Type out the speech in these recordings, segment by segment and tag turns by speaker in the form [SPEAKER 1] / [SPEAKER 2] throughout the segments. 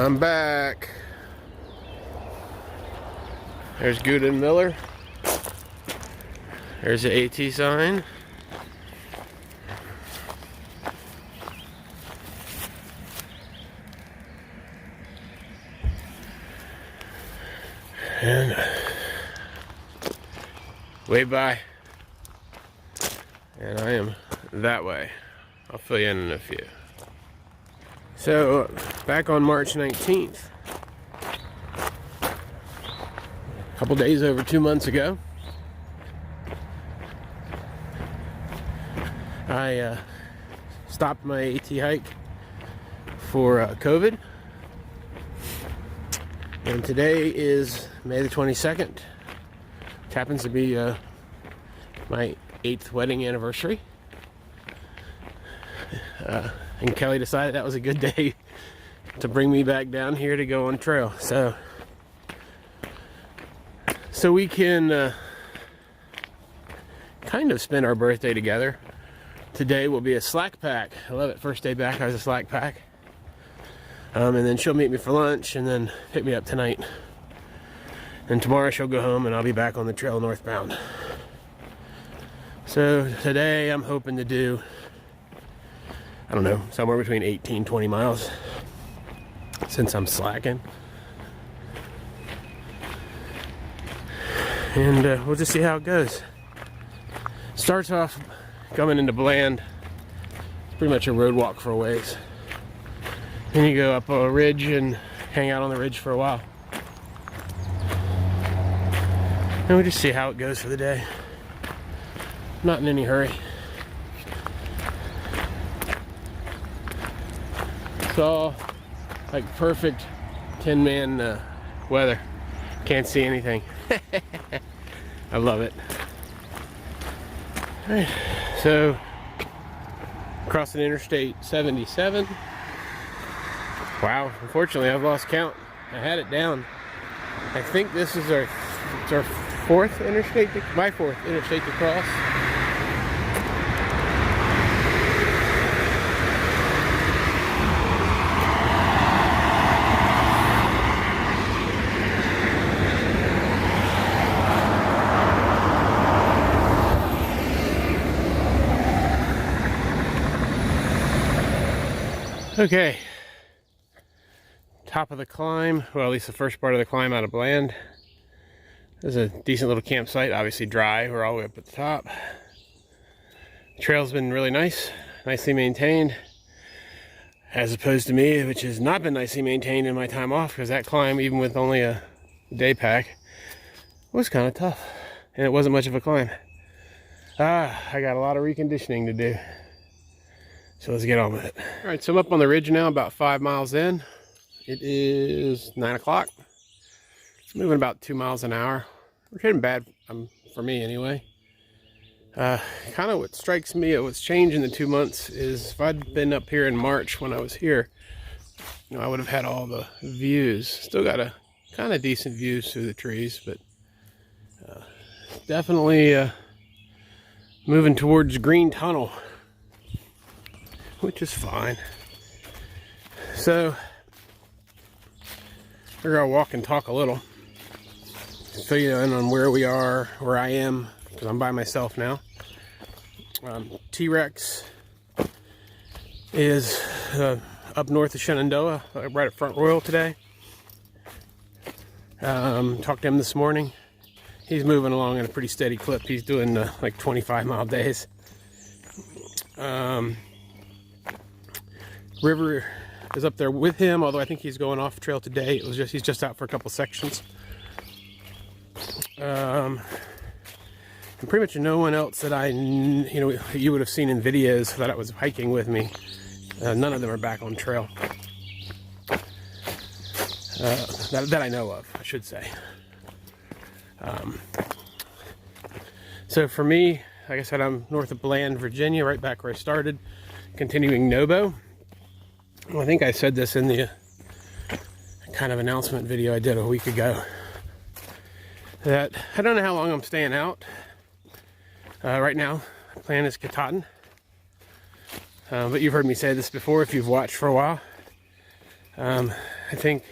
[SPEAKER 1] I'm back. There's Good and Miller. There's the AT sign. And wave by. And I am that way. I'll fill you in a few. So, back on March 19th, a couple days over 2 months ago, I stopped my AT hike for COVID. And today is May the 22nd. It happens to be my 8th wedding anniversary. And Kelly decided that was a good day to bring me back down here to go on trail. So we can kind of spend our birthday together. Today will be a slack pack. I love it. First day back, I was a slack pack. And then she'll meet me for lunch and then pick me up tonight. And tomorrow she'll go home and I'll be back on the trail northbound. So today I'm hoping to do, I don't know, somewhere between 18, 20 miles since I'm slacking. And we'll just see how it goes. Starts off coming into Bland. It's pretty much a road walk for a ways. Then you go up a ridge and hang out on the ridge for a while. And we'll just see how it goes for the day. Not in any hurry. It's all like perfect 10-man weather. Can't see anything. I love it. All right, so crossing Interstate 77. Wow, unfortunately I've lost count. I had it down. I think this is our fourth interstate, my fourth interstate to cross. Okay, top of the climb, well at least the first part of the climb out of Bland. There's a decent little campsite, obviously dry, we're all the way up at the top. The trail's been really nice, nicely maintained, as opposed to me, which has not been nicely maintained in my time off, because that climb, even with only a day pack, was kind of tough, and it wasn't much of a climb. I got a lot of reconditioning to do. So let's get on with it. All right, so I'm up on the ridge now, about 5 miles in. It is 9 o'clock. It's moving about 2 miles an hour. We're getting bad, for me anyway. Kind of what strikes me, what's changed in the 2 months is if I'd been up here in March when I was here, I would have had all the views. Still got a kind of decent views through the trees, but definitely moving towards Green Tunnel, which is fine. So we're gonna walk and talk a little, fill you in on where we are, where I am, because I'm by myself now. T-Rex is up north of Shenandoah, right at Front Royal today. Talked to him this morning. He's moving along at a pretty steady clip. He's doing like 25-mile days. River is up there with him, although I think he's going off trail today. He's just out for a couple sections. And pretty much no one else that you would have seen in videos that I was hiking with me. None of them are back on trail. That I know of, I should say. So for me, like I said, I'm north of Bland, Virginia, right back where I started, continuing Nobo. Well, I think I said this in the kind of announcement video I did a week ago, that I don't know how long I'm staying out. Right now, the plan is Katahdin. But you've heard me say this before if you've watched for a while. I think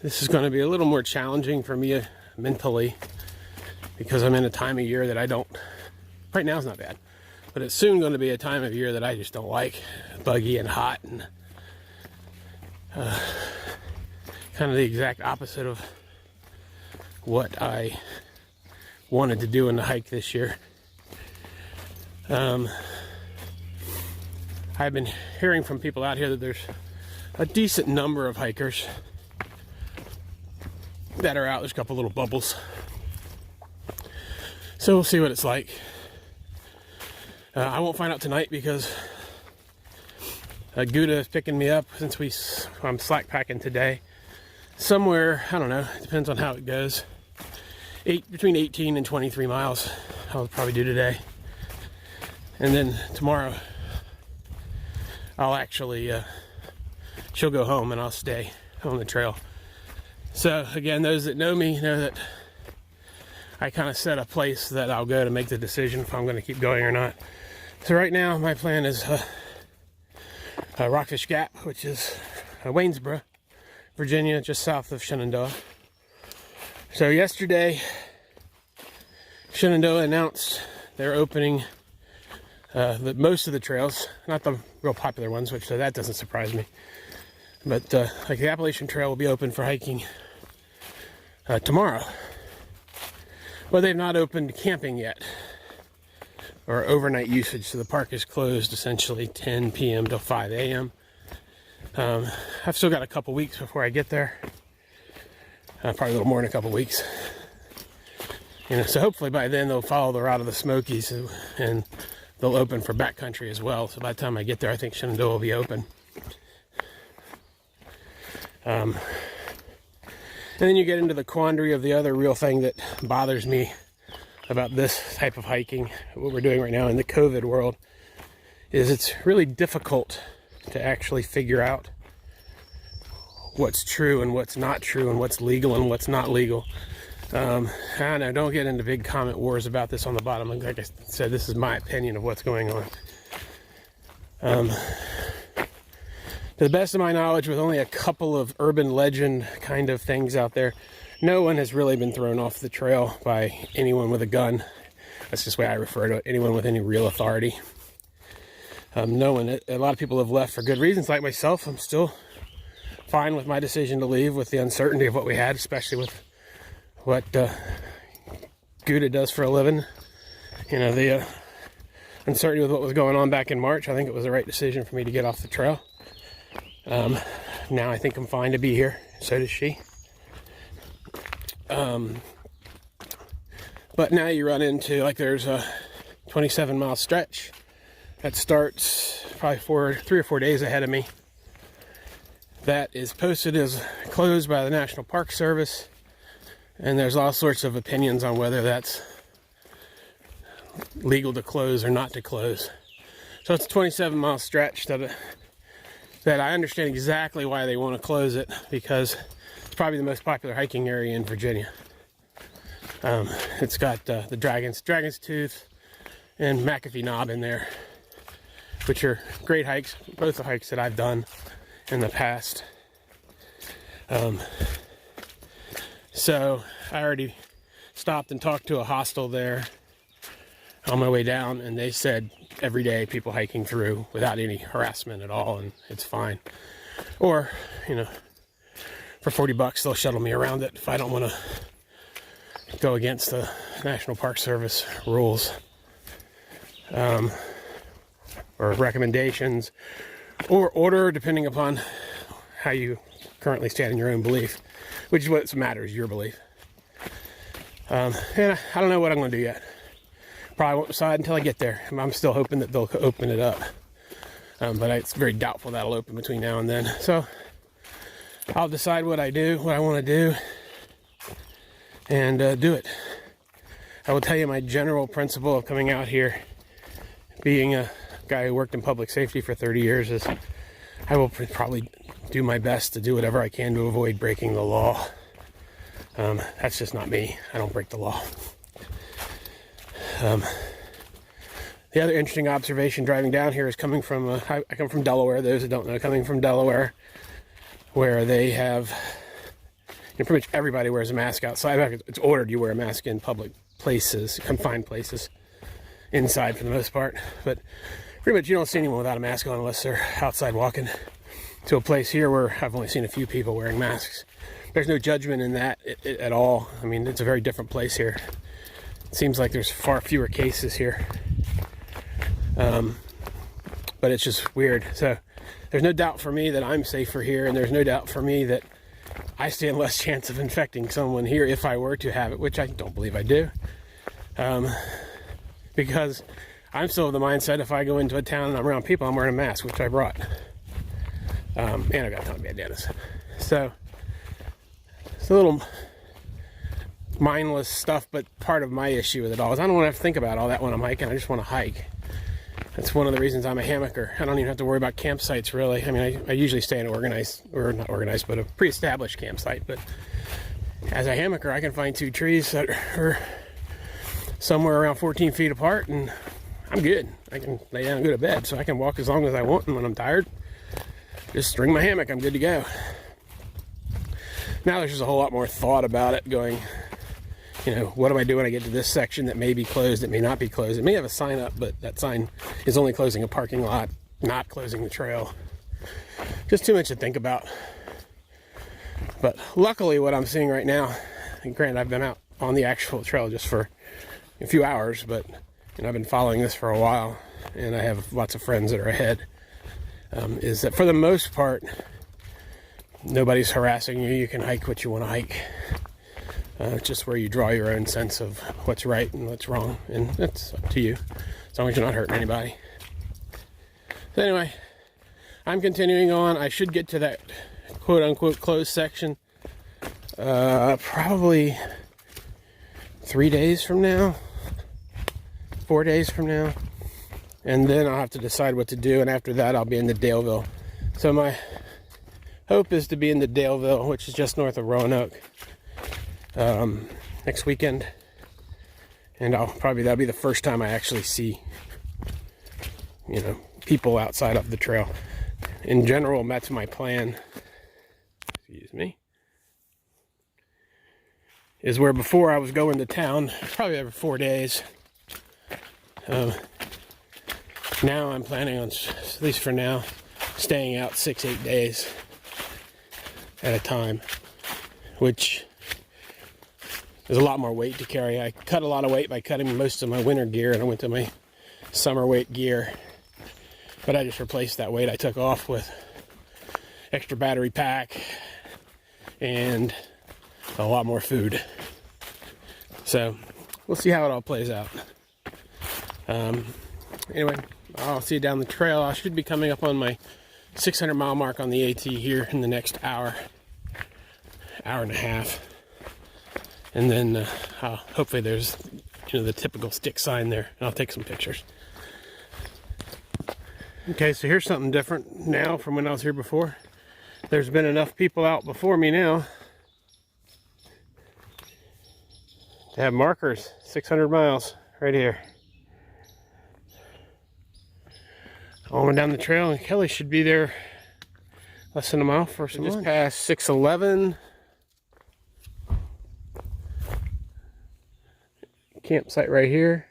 [SPEAKER 1] this is going to be a little more challenging for me mentally, because I'm in a time of year that I don't, right now it's not bad, but it's soon going to be a time of year that I just don't like. Buggy and hot, and kind of the exact opposite of what I wanted to do in the hike this year. I've been hearing from people out here that there's a decent number of hikers that are out. There's a couple little bubbles. So we'll see what it's like. I won't find out tonight because Gouda is picking me up since I'm slack packing today. Somewhere, I don't know, it depends on how it goes. Between 18 and 23 miles I'll probably do today. And then tomorrow I'll actually, she'll go home and I'll stay on the trail. So again, those that know me know that I kind of set a place that I'll go to make the decision if I'm going to keep going or not. So right now my plan is Rockfish Gap, which is Waynesboro, Virginia, just south of Shenandoah. So yesterday, Shenandoah announced they're opening most of the trails, not the real popular ones, which that doesn't surprise me. But like the Appalachian Trail will be open for hiking tomorrow. Well, they've not opened camping yet, or overnight usage, so the park is closed essentially 10 p.m. till 5 a.m. I've still got a couple weeks before I get there. Probably a little more than a couple weeks. So hopefully by then they'll follow the route of the Smokies, and they'll open for backcountry as well. So by the time I get there, I think Shenandoah will be open. And then you get into the quandary of the other real thing that bothers me about this type of hiking, what we're doing right now in the COVID world, is it's really difficult to actually figure out what's true and what's not true, and what's legal and what's not legal. I don't know, don't get into big comment wars about this on the bottom. Like I said, this is my opinion of what's going on. To the best of my knowledge, with only a couple of urban legend kind of things out there, no one has really been thrown off the trail by anyone with a gun. That's just the way I refer to it, anyone with any real authority. No one, a lot of people have left for good reasons, like myself. I'm still fine with my decision to leave, with the uncertainty of what we had, especially with what Gouda does for a living. The uncertainty with what was going on back in March. I think it was the right decision for me to get off the trail. Now I think I'm fine to be here. So does she. But now you run into, like, there's a 27-mile stretch that starts probably 3 or 4 days ahead of me. That is posted as closed by the National Park Service. And there's all sorts of opinions on whether that's legal to close or not to close. So it's a 27-mile stretch that I understand exactly why they want to close it, because it's probably the most popular hiking area in Virginia. It's got the Dragon's Tooth and McAfee Knob in there, which are great hikes. Both the hikes that I've done in the past. So I already stopped and talked to a hostel there on my way down, and they said every day people hiking through without any harassment at all, and it's fine. Or, for $40 they'll shuttle me around it if I don't want to go against the National Park Service rules or recommendations, or order, depending upon how you currently stand in your own belief, which is what matters, your belief. And I don't know what I'm going to do yet. Probably won't decide until I get there. I'm still hoping that they'll open it up. But it's very doubtful that'll open between now and then. So I'll decide what I want to do, and do it. I will tell you my general principle of coming out here, being a guy who worked in public safety for 30 years, is I will probably do my best to do whatever I can to avoid breaking the law. That's just not me. I don't break the law. The other interesting observation driving down here is coming from, I come from Delaware, those that don't know, coming from Delaware, where they have, pretty much everybody wears a mask outside. It's ordered you wear a mask in public places, confined places, inside for the most part. But pretty much you don't see anyone without a mask on unless they're outside walking to a place here where I've only seen a few people wearing masks. There's no judgment in that at all. I mean, it's a very different place here. It seems like there's far fewer cases here. But it's just weird. So there's no doubt for me that I'm safer here, and there's no doubt for me that I stand less chance of infecting someone here if I were to have it, which I don't believe I do. Because I'm still of the mindset if I go into a town and I'm around people, I'm wearing a mask, which I brought. And I got a ton of bandanas. So it's a little mindless stuff, but part of my issue with it all is I don't want to have to think about all that when I'm hiking. I just want to hike. That's one of the reasons I'm a hammocker. I don't even have to worry about campsites, really. I mean, I usually stay in not organized, but a pre-established campsite. But as a hammocker, I can find 2 trees that are somewhere around 14 feet apart, and I'm good. I can lay down and go to bed, so I can walk as long as I want, and when I'm tired, just string my hammock, I'm good to go. Now there's just a whole lot more thought about it going, what do I do when I get to this section that may be closed, it may not be closed. It may have a sign up, but that sign is only closing a parking lot, not closing the trail. Just too much to think about. But luckily what I'm seeing right now, and granted I've been out on the actual trail just for a few hours, but I've been following this for a while, and I have lots of friends that are ahead, is that for the most part, nobody's harassing you. You can hike what you want to hike. It's just where you draw your own sense of what's right and what's wrong, and that's up to you, as long as you're not hurting anybody. So anyway, I'm continuing on. I should get to that quote-unquote closed section probably 3 days from now, 4 days from now, and then I'll have to decide what to do, and after that I'll be in the Daleville. So my hope is to be in the Daleville, which is just north of Roanoke, next weekend, and that'll be the first time I actually see people outside of the trail. In general, that's my plan, excuse me, is where before I was going to town probably every 4 days. Now I'm planning on, at least for now, staying out 6-8 days at a time, which is a lot more weight to carry. I cut a lot of weight by cutting most of my winter gear, and I went to my summer weight gear. But I just replaced that weight I took off with extra battery pack and a lot more food. So we'll see how it all plays out. Anyway, I'll see you down the trail. I should be coming up on my 600-mile mark on the AT here in the next hour and a half. And then hopefully there's the typical stick sign there, and I'll take some pictures. Okay, so here's something different now from when I was here before. There's been enough people out before me now to have markers. 600 miles right here. All went down the trail, and Kelly should be there less than a mile for some lunch. Just past 611. Campsite right here.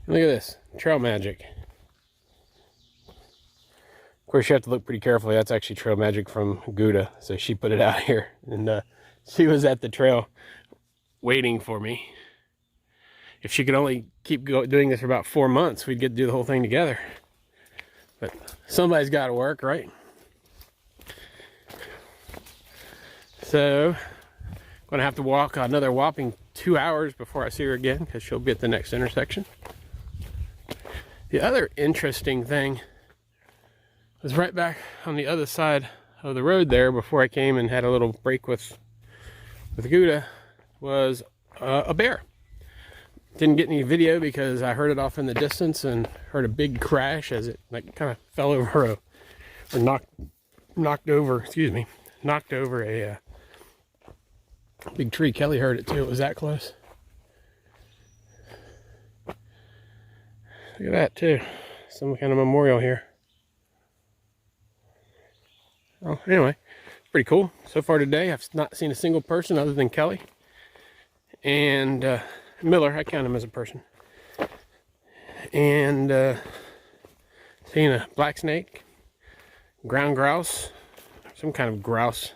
[SPEAKER 1] Look at this, trail magic. Of course, you have to look pretty carefully. That's actually trail magic from Gouda, so she put it out here, and she was at the trail waiting for me. If she could only keep doing this for about 4 months, we'd get to do the whole thing together. But somebody's got to work, right? So gonna have to walk another whopping 2 hours before I see her again, because she'll be at the next intersection. The other interesting thing was right back on the other side of the road there, before I came and had a little break with Gouda, was a bear. Didn't get any video because I heard it off in the distance and heard a big crash as it kind of fell over or knocked over a big tree. Kelly heard it too. It was that close. Look at that too. Some kind of memorial here. anyway, it's pretty cool. So far today, I've not seen a single person other than Kelly. And Miller, I count him as a person. And seen a black snake, ground grouse, some kind of grouse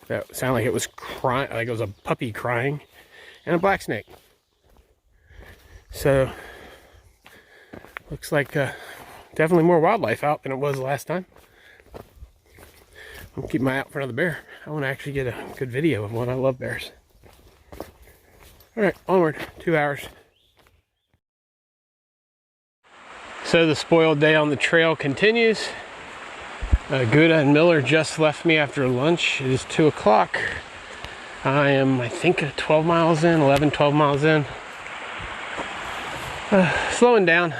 [SPEAKER 1] that sounded like it was crying, like it was a puppy crying, and a black snake. So, looks like definitely more wildlife out than it was last time. I'm keeping my eye out for another bear. I want to actually get a good video of one. I love bears. Alright, onward. 2 hours. So the spoiled day on the trail continues. Gouda and Miller just left me after lunch. It is 2 o'clock. I am, I think, 12 miles in, 11, 12 miles in. Slowing down.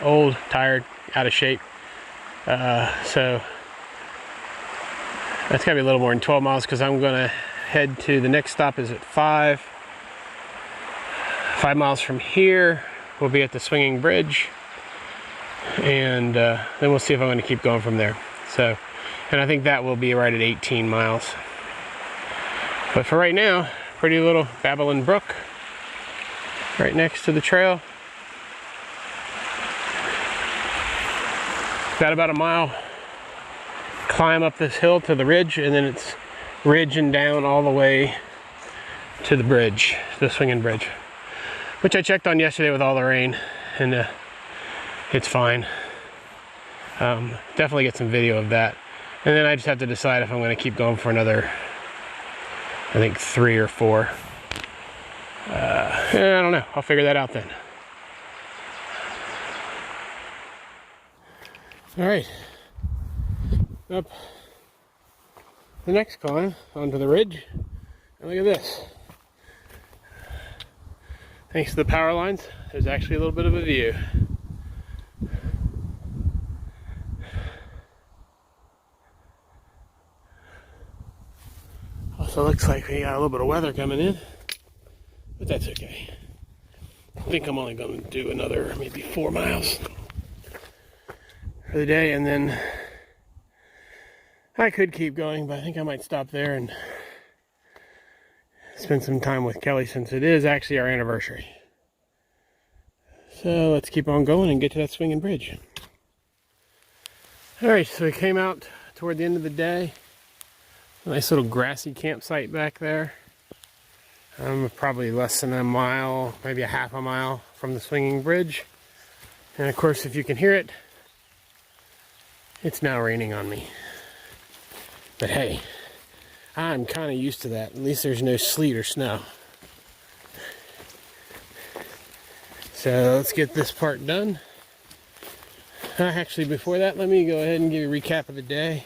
[SPEAKER 1] Old, tired, out of shape. So that's gotta be a little more than 12 miles because I'm gonna head to, the next stop is at 5. 5 miles from here, we'll be at the swinging bridge. And then we'll see if I'm going to keep going from there. So, and I think that will be right at 18 miles. But for right now, pretty little Babylon Brook right next to the trail. Got about a mile climb up this hill to the ridge, and then it's ridge and down all the way to the bridge, the swinging bridge, which I checked on yesterday with all the rain, and it's fine. Definitely get some video of that. And then I just have to decide if I'm going to keep going for another, I think 3 or 4. I don't know. I'll figure that out then. Alright. Up the next climb onto the ridge. And look at this. Thanks to the power lines, there's actually a little bit of a view. Also looks like we got a little bit of weather coming in, but that's okay. I think I'm only going to do another maybe 4 miles for the day, and then I could keep going, but I think I might stop there and spend some time with Kelly since it is actually our anniversary. So let's keep on going and get to that swinging bridge. Alright, so we came out toward the end of the day. A nice little grassy campsite back there. Probably less than a mile, maybe a half a mile from the swinging bridge. And of course, if you can hear it, it's now raining on me. But hey, I'm kind of used to that. At least there's no sleet or snow. So let's get this part done. Actually, before that, let me go ahead and give you a recap of the day.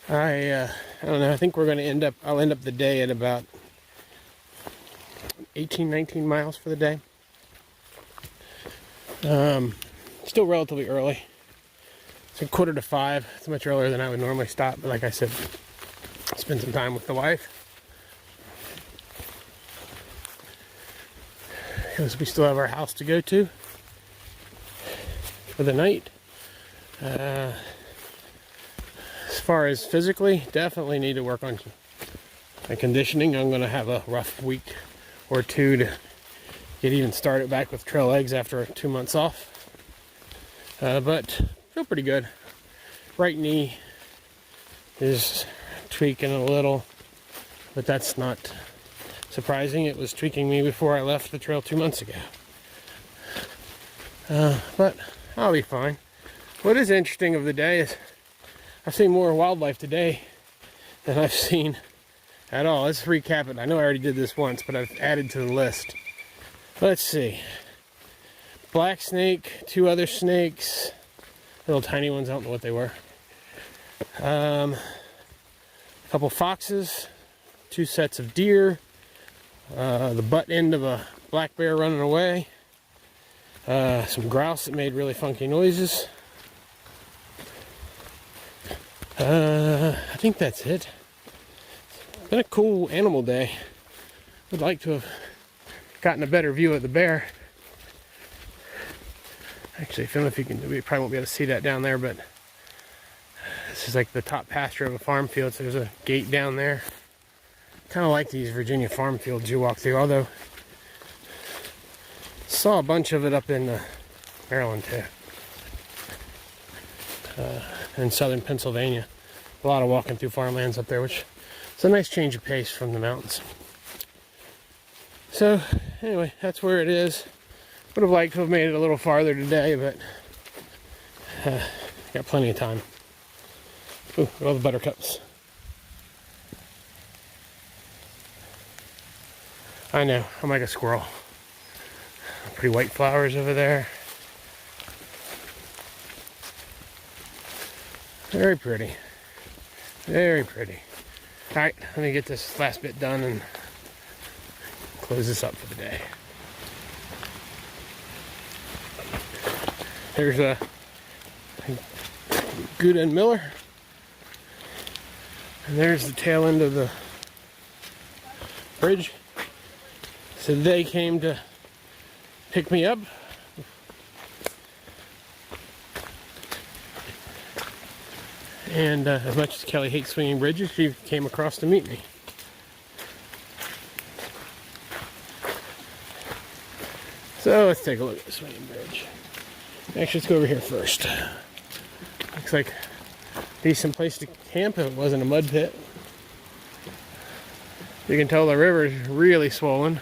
[SPEAKER 1] I don't know, I think we're going to I'll end up the day at about 18, 19 miles for the day. Still relatively early. It's 4:45. It's much earlier than I would normally stop, but like I said, spend some time with the wife. Because we still have our house to go to for the night. As far as physically, definitely need to work on my conditioning. I'm going to have a rough week or 2 to get even started back with trail legs after 2 months off. But feel pretty good. Right knee is tweaking a little, but that's not surprising. It was tweaking me before I left the trail 2 months ago. But I'll be fine. What is interesting of the day is I've seen more wildlife today than I've seen at all. Let's recap it. I know I already did this once, but I've added to the list. Let's see. Black snake, 2 other snakes, little tiny ones, I don't know what they were. A couple foxes, 2 sets of deer, the butt end of a black bear running away, some grouse that made really funky noises. I think that's it. It's been a cool animal day. Would like to have gotten a better view of the bear. Actually, I don't know if you can, we probably won't be able to see that down there, but This is like the top pasture of a farm field, so there's a gate down there. Kind of like these Virginia farm fields you walk through, although saw a bunch of it up in Maryland too. In southern Pennsylvania. A lot of walking through farmlands up there, which is a nice change of pace from the mountains. So anyway, that's where it is. Would have liked to have made it a little farther today, but got plenty of time. Ooh, all the buttercups. I know, I'm like a squirrel. Pretty white flowers over there. Very pretty. Very pretty. Alright, let me get this last bit done and close this up for the day. There's a Gouda and Miller. And there's the tail end of the bridge. So they came to pick me up. And as much as Kelly hates swinging bridges, she came across to meet me. So let's take a look at the swinging bridge. Actually, let's go over here first. Looks like a decent place to camp if it wasn't a mud pit. You can tell the river is really swollen.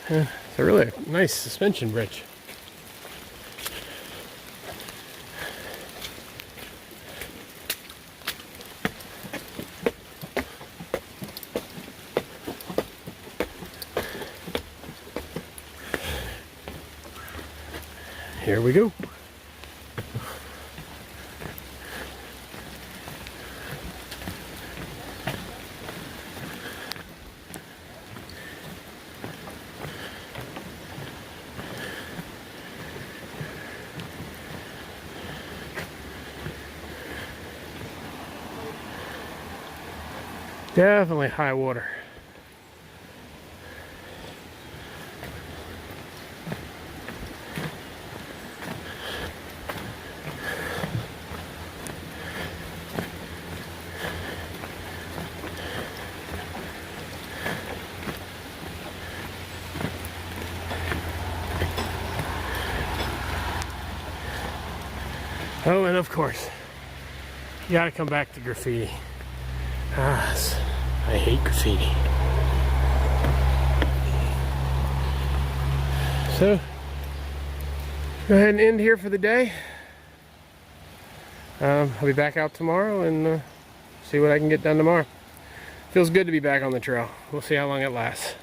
[SPEAKER 1] It's a really nice suspension bridge. Here we go. Definitely high water. Oh, and of course, you gotta come back to graffiti. I hate graffiti. So, go ahead and end here for the day. I'll be back out tomorrow and see what I can get done tomorrow. Feels good to be back on the trail. We'll see how long it lasts.